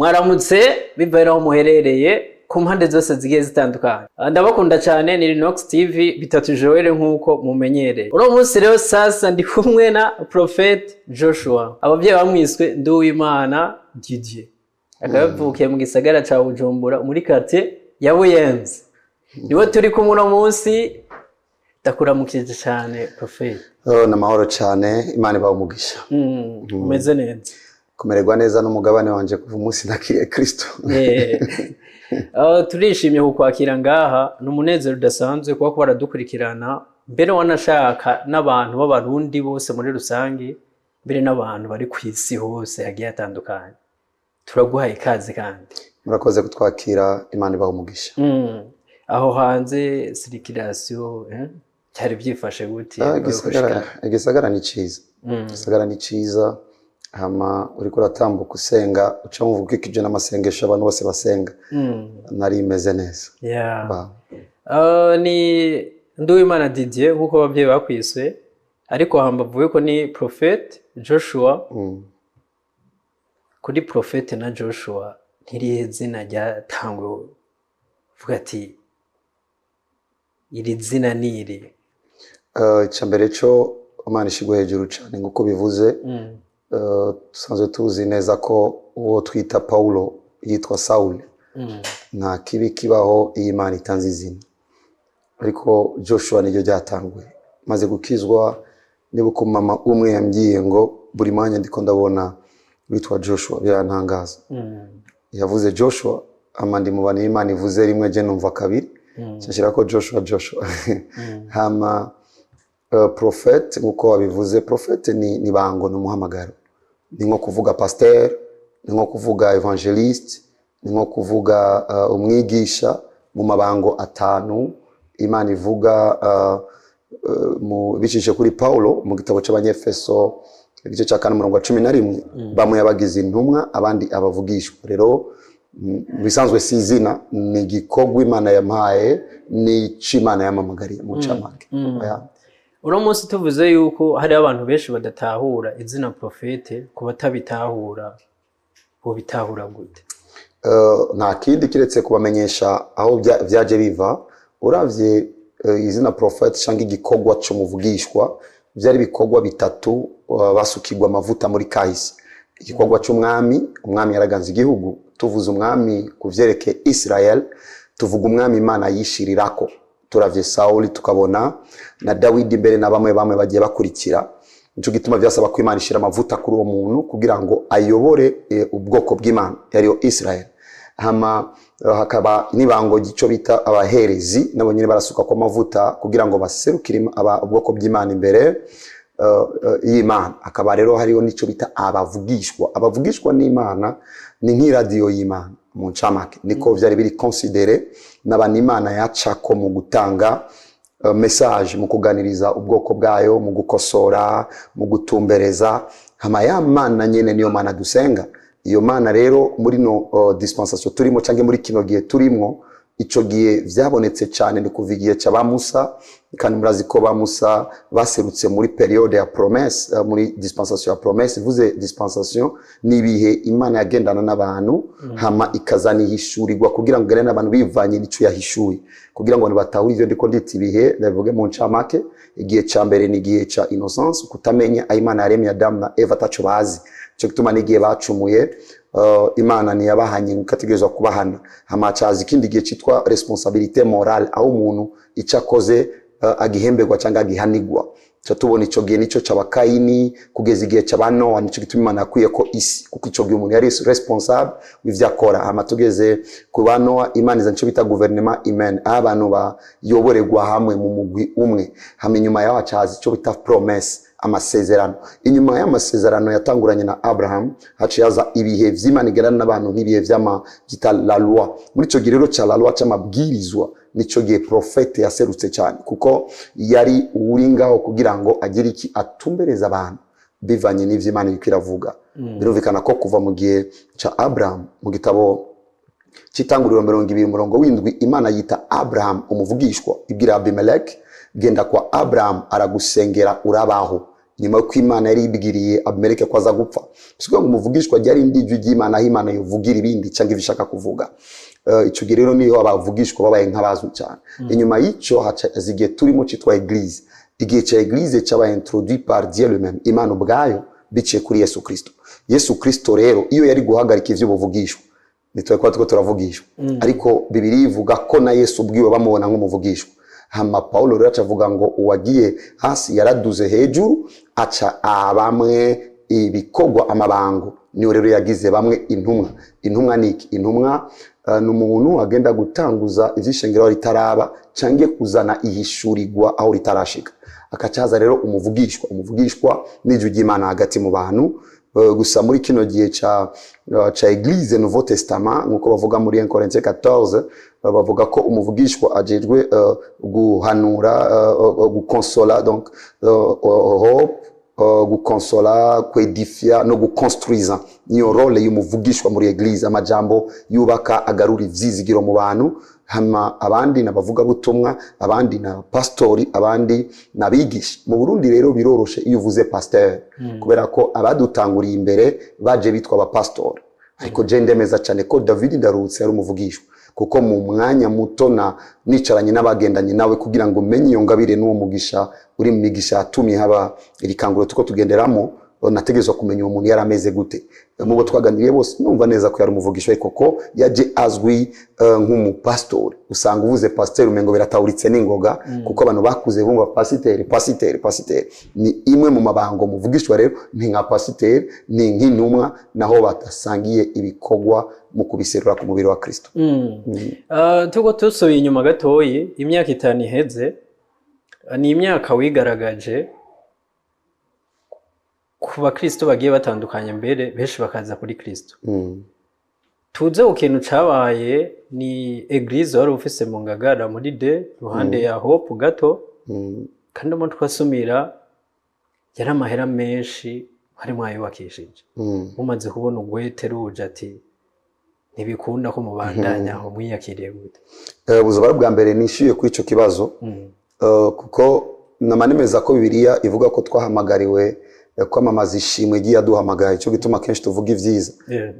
Mwaramutse bivera aho muherereye ku mpande zose zigiye zitandukanye. Ndabakunda cyane ni Linox TV bitatu Joel nkuko mumenyereye. Uno munsi rero sasa ndi kumwe na Prophet Joshua. Abavyeyi bamwiswe Nduwimana Didier. Akavukiye mu gisagara ca Bujumbura muri quartier ya Buyenzi. Niwe turi kumwe uno munsi ndakuramukije cyane Prophet. Namahoro cyane Imana ibaho umugisha. Umeze neza. Kumererwa neza n'umugabane wanje kuva umunsi nakiriye Kristo. Turishimye kukwakira ngaha n'umunezero udasanzwe kuba baradukurikirana mbere wanashaka n'abantu b'abarundi bose muri rusangi mbere n'abantu bari ku isi hose hagiye atandukanye. Turaguhaye ikaze kandi. Murakoze kutwakira Imana ibaho umugisha. Aho hanze circulation cyari byifashe gute? Igisagara ni ciza. Igisagara ni ciza. Hama uriko uratambuka usenga uca muvuga ikije n'amasengesho abantu bose basenga. Nari imeze neza. Ni Nduwimana Didier nkuko abavyeyi bakwiswe ariko hambavuye ko ni Prophet Joshua. Kuri Prophet na Joshua ntirihe zina ryatangwe vuga ati iri zina niri? Icambere cyo Imana ishigwe hejuru cyane nkuko bivuze. Tusanzwe tuzi neza ko uwo twita Paulo yitwa Saul. Nta kibi kibaho iyi Imana itanze izina. Ariko Joshua niryo ryatangwe. Maze gukizwa nibuko mama umwe yambwiye ngo buri mwanya ndiko ndabona witwa Joshua byantangaza. Yavuze Joshua amandi mu bana Imana ivuze rimwe je numva kabiri. Cyashira ko Joshua. Hama Prophet nkuko wabivuze Prophet ni bango n'umuhamagaro. Ni nko kuvuga pasteur, ni nko kuvuga evangeliste, ni nko kuvuga umwigisha mu mabango atanu Imana ivuga mu bicishe kuri Paulo mu gitabo cy'Abanyefeso igice cya 4:11 bamwe yabagize intumwa abandi abavugishwa. Rero bisanzwe sizina ni gikogwa Imana yampaye ni c'Imana yamamagariye mu camake. Uno munsi tuvuze yuko hari abantu benshi badatahura izina Prophet ku batabitahura bo bitahura gute? Nta kindi kiretse kubamenyesha aho vyaje biva. Uravye izina Prophet cyangwa igikogwa cyo muvugishwa byari bikogwa bitatu basukirwa amavuta muri kahise. Igikogwa cy'umwami, umwami yaraganze igihugu. Tuvuze umwami kuvyereke Israel, tuvuga umwami Imana yishirirako. Turavye Sauli tukabona na Dawidi mbere na bamwe bagiye bakurikira. Nico gituma byasaba ko Imana ishira amavuta kuri uwo muntu kugira ngo ayobore ubwoko bw'Imana yariyo Israel. Hama hakaba nibango gico bita abaherezi nabo nyine barasuka kwa mavuta kugira ngo baserukire ubwoko bw'Imana imbere y'Imana. Akaba rero hariyo nico bita abavugishwa. Abavugishwa n'Imana ni nk'iradio y'Imana mu ncamake. Niko vyari biri considéré n'abana Imana yacako mu gutanga message mu kuganiriza ubwoko bwayo, mu gukosora, mu gutumbereza. Hama ya Mana nyene niyo Mana dusenga. Iyo Mana rero muri no dispensation turimo canke muri kino gihe turimo, ico gihe vyabonetse cyane ni kuvigiye ca Musa, kandi murazi ko ba Musa baserutse muri periode ya promesse, muri dispensation ya promesse. Vuze dispensation ni bihe Imana yagendana n'abantu hama ikazana ihishurirwa kugira ngo gane n'abantu bivanye n'ico yahishuye kugira ngo batahura ivyo ndiko ndita ibihe. Ndavuge mu ncamake igihe ca mbere ni igihe ca innocence, kutamenya Imana yaremye Adam na Eva taco bazi. Cyo gituma n'igihe bacumuye Imana ni yabahanye ukategerezwa kubahana. Hama cazi kindi gihe citwa responsabilité morale aho umuntu icakoze agihemberwa cyangwa agihanigwa. Cyo tubona ico gihe nico c'abakayini kugeza igihe c'abanoa. Nico gituma Imana yakwiye ko isi kuko ico gihe umuntu yari responsable w'ivyo akora. Hama tugeze ku banoa Imana izanco bita gouvernement humain, abantu bayoborerwa hamwe mu mugwi umwe. Hama inyuma yaho cazi ico bita promesse, amasezerano. Inyuma y'amasezerano yatanguranye na Abraham haciye haza ibihe vy'Imana igerana n'abantu nk'ibihe vy'amagita la loi. Muri ico gihe rero ca la loi c'amabwirizwa nico gihe Prophet yaserutse cyane kuko yari uringaho kugira ngo agire iki atumbereza abantu bivanye n'ivy'Imana iriko iravuga. Birumvikana ko kuva mu gihe ca Abraham mu gitabo c'Itanguriro 20:7 Imana yita Abraham umuvugishwa ibwira Abimelech genda kwa Abraham aragusengera urabaho. nyuma yuko Imana yari ibwiriye Abimeleki ko aza gupfa. Sikuvuga ngo umuvugishwa ryari indijwi ry'Imana aho Imana yovugira ibindi cyangwa ibishaka kuvuga. Ico gihe rero niho abavugishwa babaye nk'abazwi cyane. Inyuma y'ico hazigiye turimo citwa Eglise. Igihe cya Eglise cyabaye introduit par Dieu lui-même, Imana ubwayo biciye kuri Yesu Kristo. Yesu Kristo rero iyo yari guhagarika ivyo buvugishwa nitwe kwa tuko turavugishwa, ariko Bibiliya ivuga ko na Yesu ubwiwe bamubona nk'umuvugishwa. Hama Paulo rero acavuga ngo uwagiye hasi yaraduze hejuru aca abamwe ibikogwa amabango, niyo rero yagize bamwe intumwa. Intumwa niki? Intumwa n'umuntu agenda gutanguza ivyishengero ritaraba cange kuzana ihishurirwa aho ritarashika. Akacaza rero umuvugishwa n'ijwi ry'Imana hagati mu bantu. Gusa muri kino gihe ca Eglise Nouveau Testament nkuko bavuga muri 1 Corinthiens 14 bavuga ko umuvugishwa ajejwe guhanura, gukonsola, donc hope, gukonsola, kwedifia no gukonstruiza. Niyo role y'umuvugishwa muri Eglise, amajambo yubaka agarura ivyizigiro mu bantu. Hama abandi nabavuga butumwa, abandi na pastori, abandi nabigisha. Mu Burundi rero biroroshe iyo uvuze pasteur, kubera ko abadutanguriye imbere baje bitwa aba pastor. Ariko je ndemeza cyane ko David Ndarutse yari umuvugishwa, kuko mu mwanya muto na nicaranye n'abagendanye nawe kugira ngo menye iyo ngabire n'uwo mugisha uri mu migisha yatumye haba irikanguro tuko tugenderamo, nategezwa kumenya uwo muntu yarameze gute. Mubo twaganiriye bose numva neza ko yari umuvugishwa, ariko ko yaje azwi nk'umupastori. Usanga uvuze pasteur umengo biratawuritse n'ingoga, kuko abantu bakuze bumva pasiteri ni imwe mu mabango. Muvugishwa rero ni nka pasiteri, ni nk'intumwa, naho batasangiye ibikogwa mu kubiserura ku mubiri wa Kristo. Tuko tusubiye inyuma gatoyi, imyaka 5 iheze, ni imyaka wigaragaje ku bakristo bagiye batandukanye, mbere benshi bakaza kuri Kristo. Tuze ukintu cabaye ni Eglise wari ufise mu Ngagara muri de ruhande ya Hope gato, kandi umuntu twasumira yari amahera menshi hari mwayubakishije. Mumaze kubona ugwete ruje ati ntibikunda ko mubandanya aho mwiyakiriye gute? Buzobara bwa mbere nishyuye kuri ico kibazo, kuko namanemeza ko Bibiliya ivuga ko twahamagariwe kwamamaza ishimwe giye duhamagaye, cyo gituma kenshi tuvuga ivyiza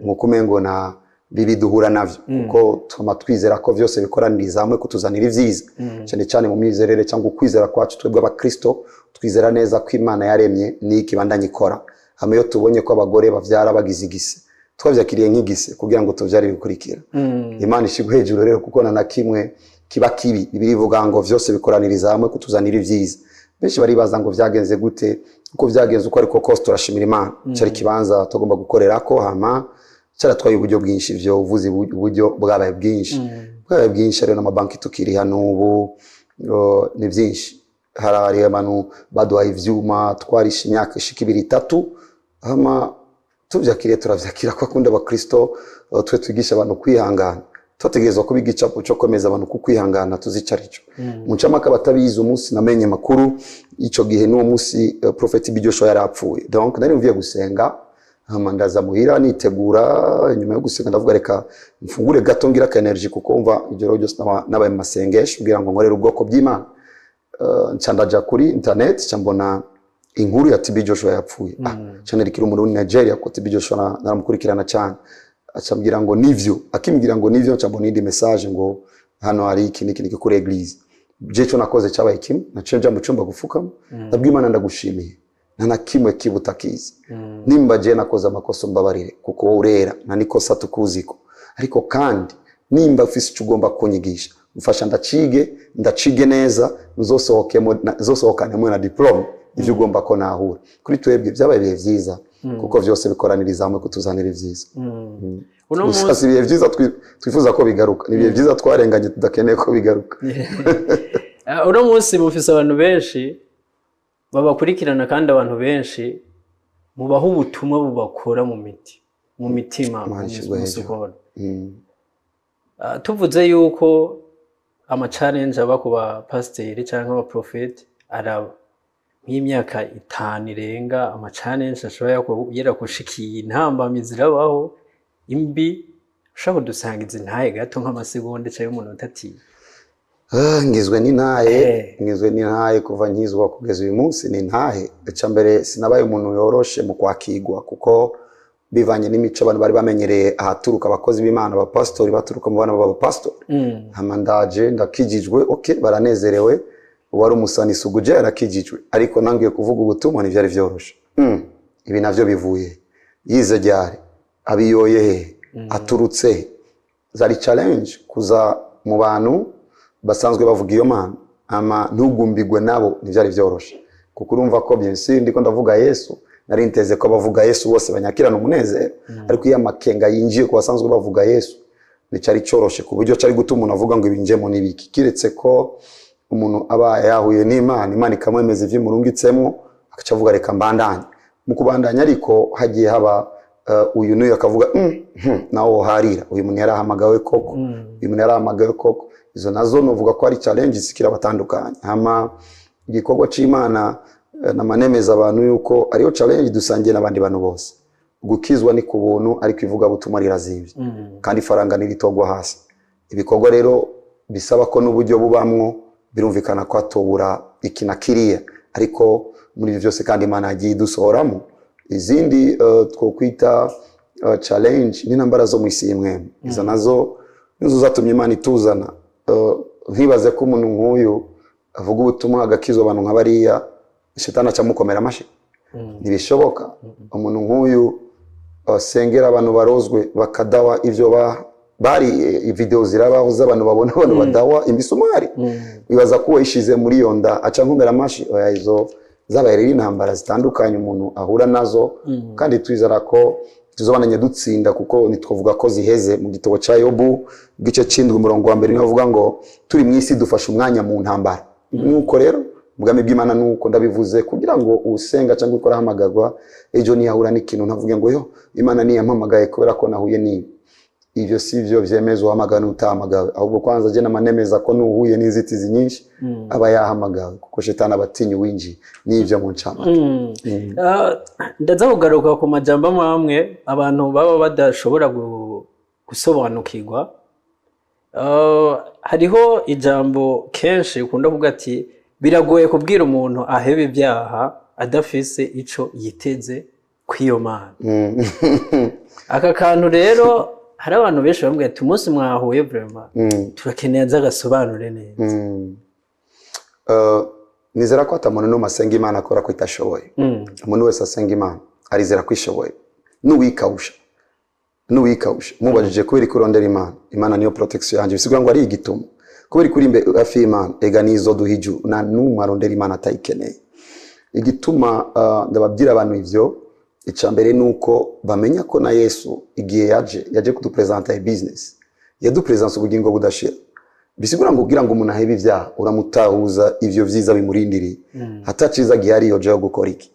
nkuko umengo na bibi duhura navyo, kuko tuma twizera ko vyose bikoraniriza hamwe kutuzanira ivyiza. Cyane cyane mu mizerere cyangwa kwizera kwacu twebwe abakristo, twizera neza ko Imana yaremye n'iki bandanye ikora. Hamwe yo tubonye ko abagore bavyara bagize igise, twavyakiriye nk'igise kugira ngo tuvyare bikurikira. Imana ishigwe hejuru rero, kuko na kimwe kiba kibi. Bibiliya ivuga ngo vyose bikoraniriza hamwe kutuzanira ivyiza. Benshi baribaza ngo vyagenze gute? Uko vyagenze uko ariko kose turashimira Imana. Cyari kibanza tugomba gukorerako, hama cyaratwaye uburyo bwinshi, vyo uvuze uburyo bwabaye bwinshi rero n'amabanki tukiri hano ubu ni byinshi. Harari abantu baduhaye ivyuma, twarisha imyaka ishika 2-3, hama tuvyakiriye turavyakira ko akunda abakristo. Twe twigisha abantu kwihangana, twategerezwa kubiga icapo cyo komeza abantu ku kwihangana tuzicarico. Mu ncamaka batabizi umunsi namenye makuru ico gihe n'uwo munsi Prophet Bijoshua yarapfuye. Donc nari mvuye gusenga, hama ndaza muhira nitegura. Nyuma yo gusenga ndavuga reka mfungure gato ngira ka energy, kuko umva ijoro ryose nabaye masengesho kugira ngo nkorere ubwoko bw'Imana. Ncandaja kuri internet cyambona inkuru ya TB Joshua yapfuye. Cyane rikira umuntu muri Nigeria ko TB Joshua naramukurikirana cyane. Acambwira ngo nivyo, akimbwira ngo nivyo, cyambona indi message ngo hano hari iki kuri Eglise. Je cyo nakoze cyabaye kimwe, naciye nja mu cyumba gufukamo, ndabwira Imana ndagushimiye, nta kimwe kibutakizi. Nimba je nakoze amakosa mbabarire, kuko urera na nikosa tukuziko. Ariko kandi nimba ufise icyo ugomba kunyigisha, mfasha ndacige neza, uzosohokane na diploma ivyo ugomba ko nahura. Kuri twebwe byabaye bihe vyiza, kuko vyose bikoraniriza hamwe kutuzanira ivyiza. Uno munsi bihe vyiza twifuza ko bigaruka, ni bihe vyiza twarenganye tudakeneye ko bigaruka. Uno munsi mufise abantu benshi babakurikirana, kandi abantu benshi mubaho ubutumwa bubakora mu mitima musohora. Tuvuze yuko ama challenge aba ku ba pasiteri cyangwa aba prophet araba nk'imyaka 5 irenga, ama challenge ashobora kugera kushikiye intambamyi zirabaho imbi, ushaka dusangiza intaye gato nk'amasegonda cyangwa umunota ati ngizwe n'intahe kuva nkizwa kugeza uyu munsi ni intahe. Icya mbere sinabaye umuntu yoroshe mu kwakigwa kuko bivanye n'imico abantu bari bamenyereye ahaturuka abakozi b'Imana abapastori baturuka mu bana b'abapastori. Hama ndaje ndakijijwe baranezerewe wari umusanisi uguje yarakijijwe ariko nangiye kuvuga ubutumwa ntivyari vyoroshe. Ibi navyo bivuye yize ryari abiyoye aturutse zari challenge kuza mu bantu basanzwe bavuga iyo Mana ama ntugumbigwe nabo ntivyari vyoroshe kuko urumva ko bien sûr ndiko ndavuga Yesu nari nteze ko bavuga Yesu bose banyakirana umunezero ariko iyo amakenga yinjiye ko basanzwe bavuga Yesu nicari coroshe ku buryo cari gutuma umuntu avuga ngo ibinjemo nibiki kiretse ko umuntu aba yahuye n'Imana ikamwemeza ivyo murungitsemo akaca avuga reka mbandanye mu kubandanya ariko hagiye haba uyu nuyo akavuga nawo harira uyu muntu yarahamagawe koko izo nazo novuga ko ari challenges kira batandukanye hama igikorwa c'Imana namanemeza abantu yuko ariyo challenge dusangiye n'abandi bantu bose gukizwa ni kubuntu ariko ivuga butumwa rirazimvye kandi faranga n'iritogwa hasi ibikorwa rero bisaba ko n'uburyo bubamwo birumvikana ko atobura ikinakiriye ariko muri byose kandi Imana yagiye dusohoramo izindi twokwita challenge n'intambara zo mu isi imwe izo nazo zatumye Imana ituzana nkibaze ko umuntu nk'uyu avuga ubutumwa agakizwa abantu nk'abariya Shetani acamukomera amashi ntibishoboka umuntu nk'uyu sengera abantu barozwe bakadawa ivyo bari video zirabaho z'abantu babona abantu badawa imisumari bibaza ko ishize muri yonda aca nkomera amashi oya izo zabaye rero intambara zitandukanye umuntu ahura nazo kandi twizera ko tuzobananye dutsinda kuko nitwovuga ko ziheze mu gitabo ca Yobu gice c'indwi umurongo wa mbere navuga ngo turi mwisi dufashe umwanya mu ntambara nuko rero ubwami bw'Imana nuko ndabivuze kugira ngo usenga cyangwa ukora hamagagwa ejo niyahura n'ikintu ntavuge ngo yo Imana niyampamagaye kubera ko nahuye ni ivyo sivyo vyemezwa hamagana utamagawe ahubwo kwanza je namanemeza ko nuhuye n'inzitizi nyinshi aba yahamagawe kuko Shetani abatinyi winji n'ivyo mu ncama ndaza kugaruka ku majambo amwe abantu baba badashobora gusobanukirwa hariho ijambo kenshi ukunda kuvuga ati biragoye kubwira umuntu ahebe ibyaha adafise ico yiteze kw'iyo Mana aka kantu rero hari abantu benshi bambwiye ati umunsi mwahuye vraiment turakeneye azagasobanure neza nizera ko atamuntu no masenga Imana akora ko itashoboye umuntu wese asenga Imana arizera ko ishoboye nuwikawusha mubajije kubera kurondera Imana niyo protection yanje bisigura ngo ari igituma kubera kuri imbe afi Imana ega nizo duhiju na numwe arondera Imana atayikeneye igituma ndababwira abantu ivyo icambere nuko bamenya ko na Yesu igihe yaje kudupresenta business yadupresenta ubugingo budashira bisigura ngo kugira ngo umuntu ahebe ivyaha uramutahuza ivyo vyiza bimurindiriye hataciza gihari yoje gukora iki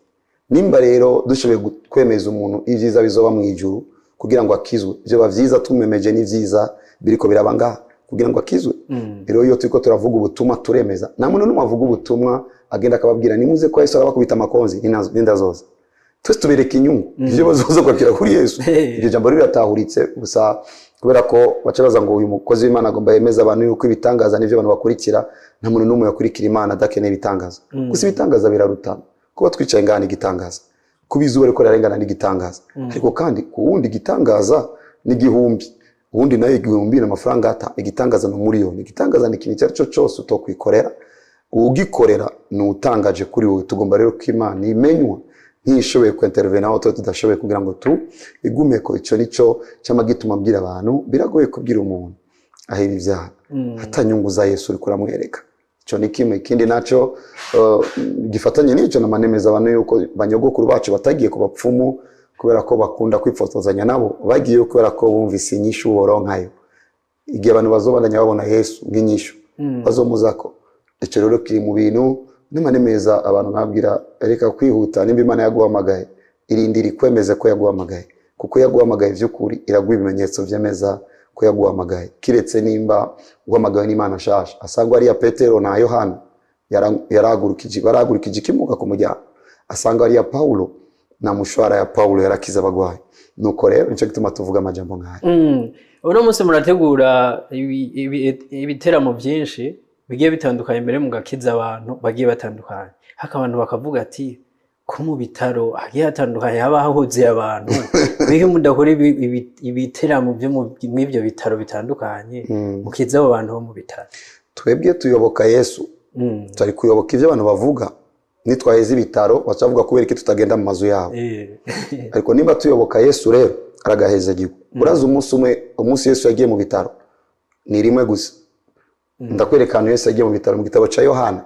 nimba rero dushoboye kwemeza umuntu ivyiza bizoba mu ijuru kugira ngo akizwe ivyo bavyiza tumemeje n'ivyiza biriko birabanga kugira ngo akizwe rero iyo turiko turavuga ubutumwa turemeza nta muntu numwe avuga ubutumwa agenda akababwira nimuze ko Yesu arabakubita amakonzi n'indazoza twese tubereka inyungu ivyo bazoza kwakira kuri Yesu iryo jambo riratahuritse gusa kubera ko bacabaza ngo uyu mukozi w'Imana agomba yemeza abantu yuko ibitangaza n'ivyo abantu bakurikira nta muntu numwe yakurikira Imana adakeneye ibitangaza gusa ibitangaza birarutana kuba twicaye ngana igitangaza kubizuba riko rarengana n'igitangaza ariko kandi ku wundi gitangaza n'igihumbi ubundi nayo igihumbi n'amafaranga ata igitangaza no miliyoni igitangaza ni ikintu cyacu cyose utokwikorera ugikorera n'utangaje kuri wowe tugomba rero ko Imana imenywa ntishoboye kwintervena aho tudashoboye kugira ngo tu igume ko ico nico cyamagituma mbwira abantu biragoye kubwira umuntu ahera ivyaha hatanyungu za Yesu uri kuramwereka ico ni kimwe ikindi naco gifatanye n'ico namanemeza abantu yuko banyogokuru bacu batagiye ku bapfumu kubera ko bakunda kwifotozanya nabo bagiye kubera ko bumvise inyishu boronkayo igihe abantu bazobandanya babona Yesu nk'inyishu bazomuzako ico rero kiri mu bintu namanemeza abantu nabwira reka kwihuta nimba Imana yaguhamagaye irindira kwemeza ko yaguhamagaye kuko yaguhamagaye vy'ukuri iraguha ibimenyetso vyemeza ko yaguhamagaye kiretse nimba guhamagaye n'Imana shasha asangwa ari ya Petero na Yohana yaragurukije kimuka ku mujyana asanga ari ya Paulo na mushwara ya Paulo yarakiza abagwayi nuko rero nico gituma tuvuga amajambo nk'aya uno munsi murategura ibiteramo byinshi bigiye bitandukanye mbere mu gakiza abantu bagiye batandukanye haka abantu bakavuga ati ko mu bitaro hagiye hatandukanye haba hahuze abantu bihe mudakora ibiteramo byo mw'ibyo bitaro bitandukanye mukiza abo bantu bo mu bitaro. Twebwe tuyoboka Yesu tari kuyoboka ivyo abantu bavuga nitwaheze ibitaro bacavuga kubera iki tutagenda mu mazu yabo ariko nimba tuyoboka Yesu rero aragaheza gigo uraza umunsi Yesu yagiye mu bitaro ni rimwe gusa ndakwerekana Yesu yagiye mu bitaro mu gitabo ca Yohana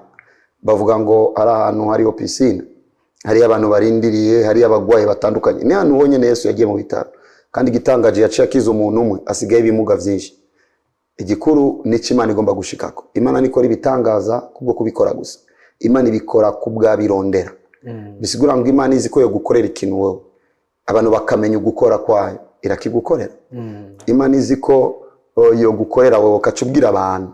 bavuga ngo ari ahantu hariho piscine hari abantu barindiriye hari abagwaye batandukanye ni ahantu honyene Yesu yagiye mu bitaro kandi gitangaje yaciye akiza umuntu umwe asigaye ibimuga vyinshi. Igikuru ni Imana igomba gushikako. Imana nikora ibitangaza kubwo kubikora gusa. Imana ibikora kubwabirondera. Bisigura ngo Imana izi ko yo gukorera ikintu wowe abantu bakamenya ugukora kwayo irakigukorera. Imana izi ko yo gukorera wowe ukacubwira abantu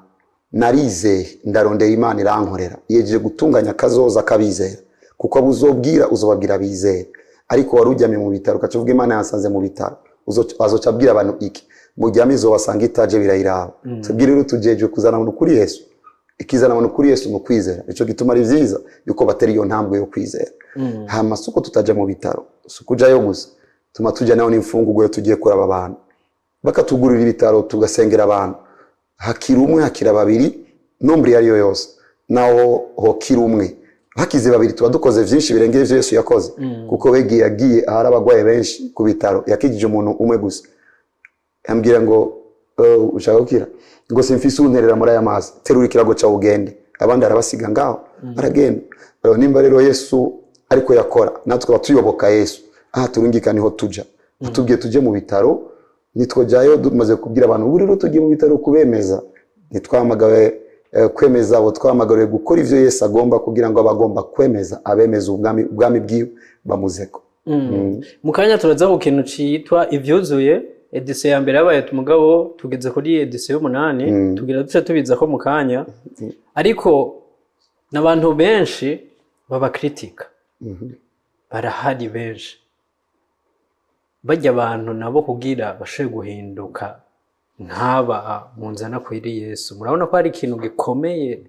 narize ndarondera Imana irankorera yejeje gutunganya kazoza kabizera kuko abuzobwira uzobabwira bizera ariko warujyamye mu bitaro ukacuvuga Imana yasanze mu bitaro azocabwira abantu iki mujyamizo wasanga itaje birayiraba tubwire rero tujeje kuzana abantu kuri Yesu ikizana abantu kuri Yesu mu kwizera ico gituma ari vyiza yuko bateri iyo ntambwe yo kwizera hama suko tutaje mu bitaro sukujayo gusa tuma tujya naho n'imfungugo yo tugiye kuraba abantu bakatugurira ibitaro tugasengera abantu hakira umwe hakira babiri nombre yariyo yose naho hokira umwe hakize babiri tuba dukoze vyinshi birengeye ivyo Yesu yakoze kuko begiye yagiye ahari abagwaye benshi ku bitaro yakijije umuntu umwe gusa ambwira ngo ushaka gukira ngo simfise unterera muri aya mazi terura ikirago ca ugende abandi arabasiga ngaho aragenda nimba rero Yesu ariko yakora natwe batuyoboka Yesu turungika niho tuja atubwiye tuje mu bitaro nitwojayo dumaze kubwira abantu buri rero tugiye mu bitaro kubemeza nitwamagawe kwemeza abo twamagariwe gukora ivyo Yesu agomba kugira ngo abagomba kwemeza abemeza ubwami bwiwe bamuzeko. Mukanya turaza ku kintu citwa ivyuzuye edition ya mbere yabaye umugabo tugeze kuri edition y'umunani tugira duce tubiza ko mukanya ariko nabantu benshi baba kritika barahari benshi bajya abantu nabo kugira bashoye guhinduka nkaba munzana kwiri Yesu murabona ko hari ikintu gikomeye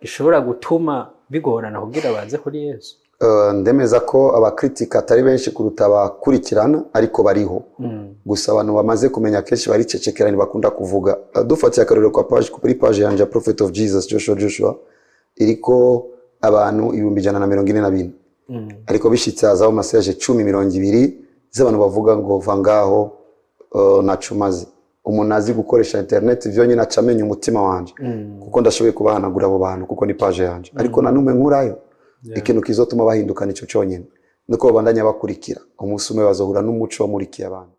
gishobora gutuma bigorana kugira baze kuri Yesu. Ndemeza ko abakritika atari benshi kuruta abakurikirana ariko bariho gusa abantu bamaze kumenya kenshi baricecekerana bakunda kuvuga dufatiye akarero kwa page kuri page yanje Prophet of Jesus Joshua iriko abantu 142 ariko bishitse hazaho message 10-20 z'abantu bavuga ngo vangaho nacumaze umuntu azi gukoresha internet vyonyine acamenye umutima wanje kuko ndashoboye kubahanagura abo bantu kuko ni page yanje ariko nanume nkurayo ikintu kizotuma bahindukana ico cyonyene nuko babandanya bakurikira umunsi umwe bazohura n'umuco wamurikiye abantu.